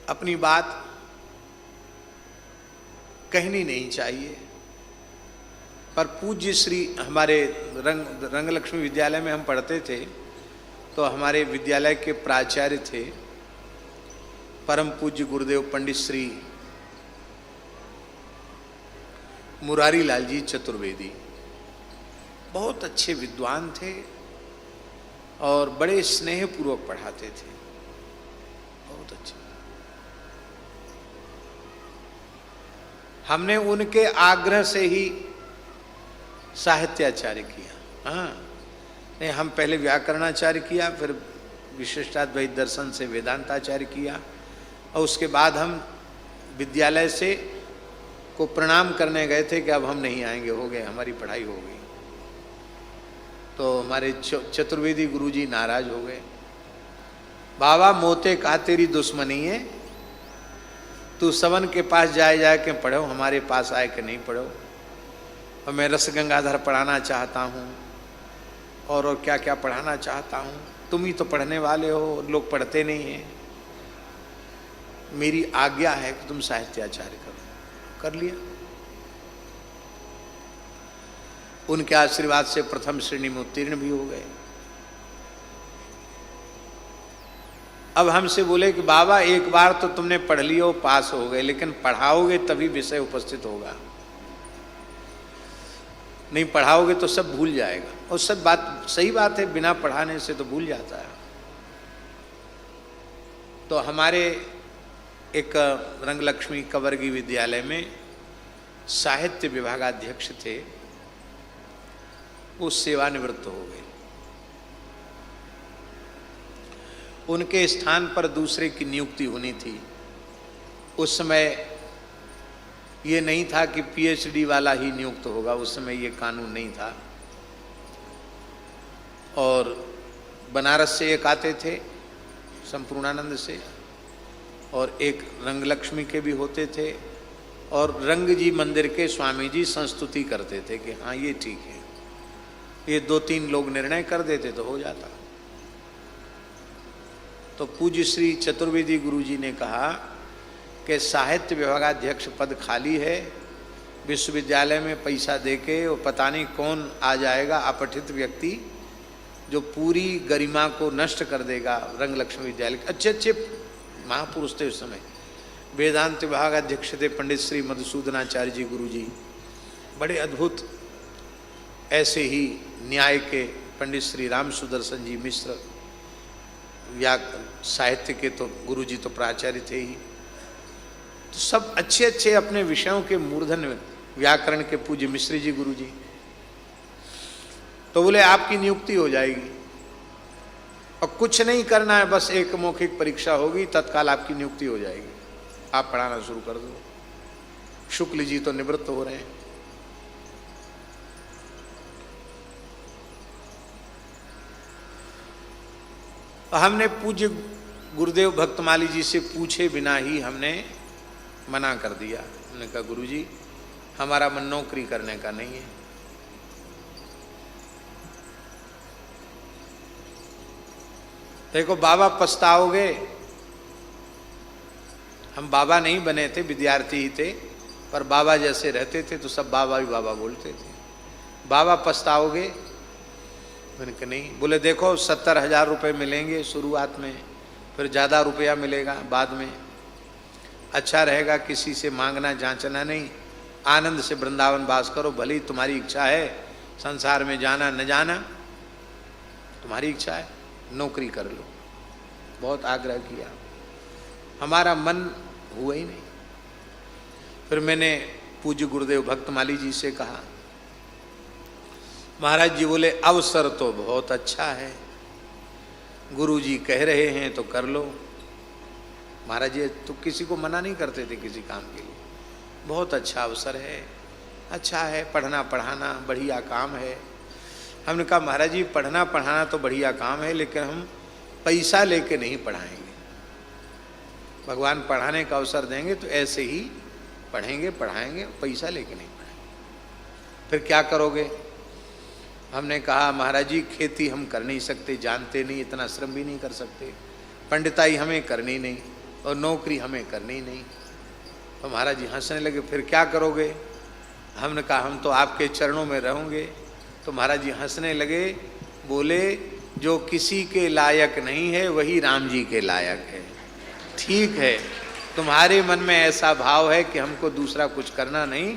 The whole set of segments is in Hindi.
अपनी बात कहनी नहीं चाहिए। पर पूज्य श्री हमारे रंगलक्ष्मी विद्यालय में हम पढ़ते थे, तो हमारे विद्यालय के प्राचार्य थे परम पूज्य गुरुदेव पंडित श्री मुरारी लाल जी चतुर्वेदी। बहुत अच्छे विद्वान थे और बड़े स्नेहपूर्वक पढ़ाते थे, बहुत अच्छे। हमने उनके आग्रह से ही साहित्याचार्य किया। हाँ, नहीं, हम पहले व्याकरणाचार्य किया, फिर विशिष्टाद्वैत दर्शन से वेदांताचार्य किया, और उसके बाद हम विद्यालय से को प्रणाम करने गए थे कि अब हम नहीं आएंगे, हो गए, हमारी पढ़ाई हो गई। तो हमारे चतुर्वेदी गुरुजी नाराज हो गए। बाबा मोते कहा तेरी दुश्मनी है, तू सवन के पास जाए के पढ़ो, हमारे पास आए के नहीं पढ़ो। और मैं रस गंगाधर पढ़ाना चाहता हूँ और क्या क्या पढ़ाना चाहता हूँ, तुम ही तो पढ़ने वाले हो, लोग पढ़ते नहीं हैं। मेरी आज्ञा है कि तुम साहित्याचार्य करो। कर लिया। उनके आशीर्वाद से प्रथम श्रेणी में उत्तीर्ण भी हो गए। अब हमसे बोले कि बाबा एक बार तो तुमने पढ़ लिया, पास हो गए, लेकिन पढ़ाओगे तभी विषय उपस्थित होगा, नहीं पढ़ाओगे तो सब भूल जाएगा। और सब बात सही बात है, बिना पढ़ाने से तो भूल जाता है। तो हमारे एक रंगलक्ष्मी कवर्गी विद्यालय में साहित्य विभागाध्यक्ष थे, वो सेवानिवृत्त हो गए। उनके स्थान पर दूसरे की नियुक्ति होनी थी। उस समय ये नहीं था कि पीएचडी वाला ही नियुक्त होगा, उस समय ये कानून नहीं था। और बनारस से एक आते थे संपूर्णानंद से, और एक रंगलक्ष्मी के भी होते थे, और रंग जी मंदिर के स्वामी जी संस्तुति करते थे कि हाँ ये ठीक है। ये 2-3 लोग निर्णय कर देते तो हो जाता। तो पूज्य श्री चतुर्वेदी गुरुजी ने कहा कि साहित्य विभागाध्यक्ष पद खाली है, विश्वविद्यालय में पैसा देके, और पता नहीं कौन आ जाएगा अपठित व्यक्ति जो पूरी गरिमा को नष्ट कर देगा रंगलक्ष्मी विद्यालय। अच्छे अच्छे महापुरुष थे उस समय। वेदांत विभाग अध्यक्ष थे पंडित श्री मधुसूदनाचार्य जी गुरुजी, बड़े अद्भुत। ऐसे ही न्याय के पंडित श्री राम सुदर्शन जी मिश्र, या साहित्य के तो गुरुजी तो प्राचार्य थे ही। तो सब अच्छे अच्छे अपने विषयों के मूर्धन, व्याकरण के पूज्य मिश्री जी गुरुजी। तो बोले आपकी नियुक्ति हो जाएगी और कुछ नहीं करना है, बस एक मौखिक परीक्षा होगी, तत्काल आपकी नियुक्ति हो जाएगी, आप पढ़ाना शुरू कर दो। शुक्ल जी तो निवृत्त हो रहे हैं। हमने पूज्य गुरुदेव भक्तमाली जी से पूछे बिना ही हमने मना कर दिया। हमने कहा गुरुजी हमारा मन नौकरी करने का नहीं है। देखो बाबा पछताओगे, हम बाबा नहीं बने थे, विद्यार्थी ही थे, पर बाबा जैसे रहते थे तो सब बाबा ही बाबा बोलते थे। बाबा पछताओगे? मैंने कहा नहीं। बोले देखो 70,000 रुपये मिलेंगे शुरुआत में, फिर ज़्यादा रुपया मिलेगा बाद में। अच्छा रहेगा किसी से मांगना जांचना नहीं, आनंद से वृंदावन वास करो, भले ही तुम्हारी इच्छा है संसार में जाना न जाना, तुम्हारी इच्छा है, नौकरी कर लो। बहुत आग्रह किया, हमारा मन हुआ ही नहीं। फिर मैंने पूज्य गुरुदेव भक्तमाली जी से कहा। महाराज जी बोले अवसर तो बहुत अच्छा है, गुरु जी कह रहे हैं तो कर लो। महाराज जी तो किसी को मना नहीं करते थे किसी काम के लिए। बहुत अच्छा अवसर है, अच्छा है, पढ़ना पढ़ाना बढ़िया काम है। हमने कहा महाराज जी पढ़ना पढ़ाना तो बढ़िया काम है, लेकिन हम पैसा लेके नहीं पढ़ाएंगे। भगवान पढ़ाने का अवसर देंगे तो ऐसे ही पढ़ेंगे पढ़ाएंगे, पैसा लेके नहीं पढ़ाएंगे। फिर क्या करोगे? हमने कहा महाराज जी खेती हम कर नहीं सकते, जानते नहीं, इतना श्रम भी नहीं कर सकते, पंडिताई हमें करनी नहीं, और नौकरी हमें करनी नहीं। तो महाराज जी हंसने लगे, फिर क्या करोगे? हमने कहा हम तो आपके चरणों में रहोगे। तो महाराज जी हंसने लगे, बोले जो किसी के लायक नहीं है वही राम जी के लायक है। ठीक है, तुम्हारे मन में ऐसा भाव है कि हमको दूसरा कुछ करना नहीं,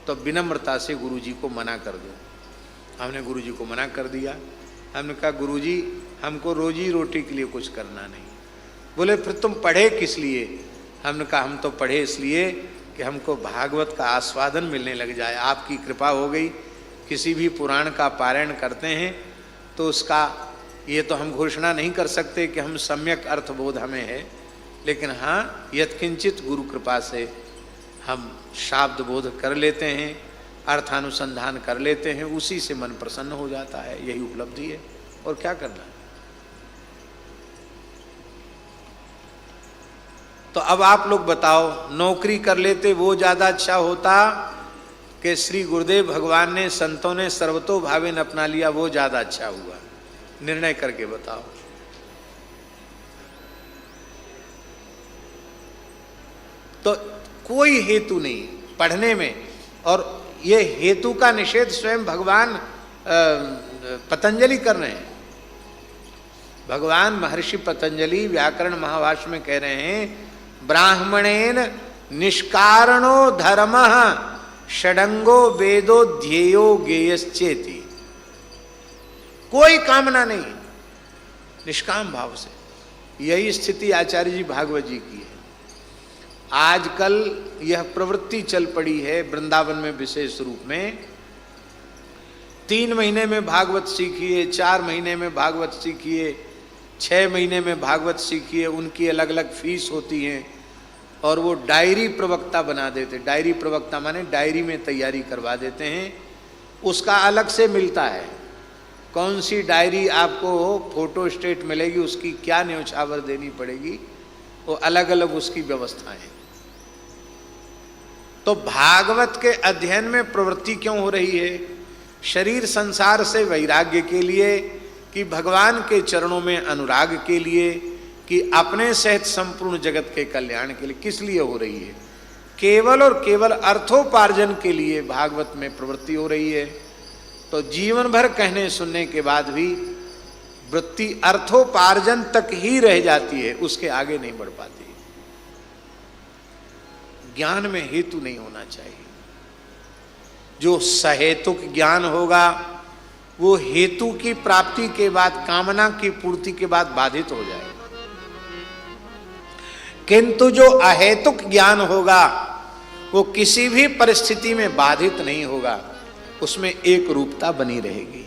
तो विनम्रता से गुरु जी को मना कर दो। हमने गुरु जी को मना कर दिया। हमने कहा गुरु जी हमको रोजी रोटी के लिए कुछ करना नहीं। बोले फिर तुम पढ़े किस लिए? हमने कहा हम तो पढ़े इसलिए कि हमको भागवत का आस्वादन मिलने लग जाए। आपकी कृपा हो गई, किसी भी पुराण का पारायण करते हैं तो उसका ये तो हम घोषणा नहीं कर सकते कि हम सम्यक अर्थबोध हमें है, लेकिन हाँ यत्किंचित गुरु कृपा से हम शाब्द बोध कर लेते हैं, अर्थानुसंधान कर लेते हैं, उसी से मन प्रसन्न हो जाता है। यही उपलब्धि है, और क्या करना है। तो अब आप लोग बताओ, नौकरी कर लेते वो ज़्यादा अच्छा होता कि श्री गुरुदेव भगवान ने संतों ने सर्वतो भावेन अपना लिया, वो ज़्यादा अच्छा हुआ? निर्णय करके बताओ। तो कोई हेतु नहीं पढ़ने में, और ये हेतु का निषेध स्वयं भगवान पतंजलि कर रहे हैं। भगवान महर्षि पतंजलि व्याकरण महाभाष्य में कह रहे हैं, ब्राह्मणेन निष्कारणो धर्मः षडंगो वेदो ध्येयो गेयश्चेति। कोई कामना नहीं, निष्काम भाव से। यही स्थिति आचार्य जी भागवत जी की है। आजकल यह प्रवृत्ति चल पड़ी है वृंदावन में विशेष रूप में। 3 महीने में भागवत सीखिए, 4 महीने में भागवत सीखिए, 6 महीने में भागवत सीखिए। उनकी अलग अलग फीस होती हैं, और वो डायरी प्रवक्ता बना देते। डायरी प्रवक्ता माने डायरी में तैयारी करवा देते हैं, उसका अलग से मिलता है। कौन सी डायरी आपको फोटो स्टेट मिलेगी, उसकी क्या न्यौछावर देनी पड़ेगी, वो अलग अलग उसकी व्यवस्था है। तो भागवत के अध्ययन में प्रवृत्ति क्यों हो रही है? शरीर संसार से वैराग्य के लिए, कि भगवान के चरणों में अनुराग के लिए, कि अपने सहित संपूर्ण जगत के कल्याण के लिए। किस लिए हो रही है? केवल और केवल अर्थोपार्जन के लिए भागवत में प्रवृत्ति हो रही है। तो जीवन भर कहने सुनने के बाद भी वृत्ति अर्थोपार्जन तक ही रह जाती है, उसके आगे नहीं बढ़ पाती। ज्ञान में हेतु नहीं होना चाहिए। जो सहेतुक ज्ञान होगा वो हेतु की प्राप्ति के बाद, कामना की पूर्ति के बाद बाधित हो जाएगा। किंतु जो अहेतुक ज्ञान होगा वो किसी भी परिस्थिति में बाधित नहीं होगा, उसमें एक रूपता बनी रहेगी।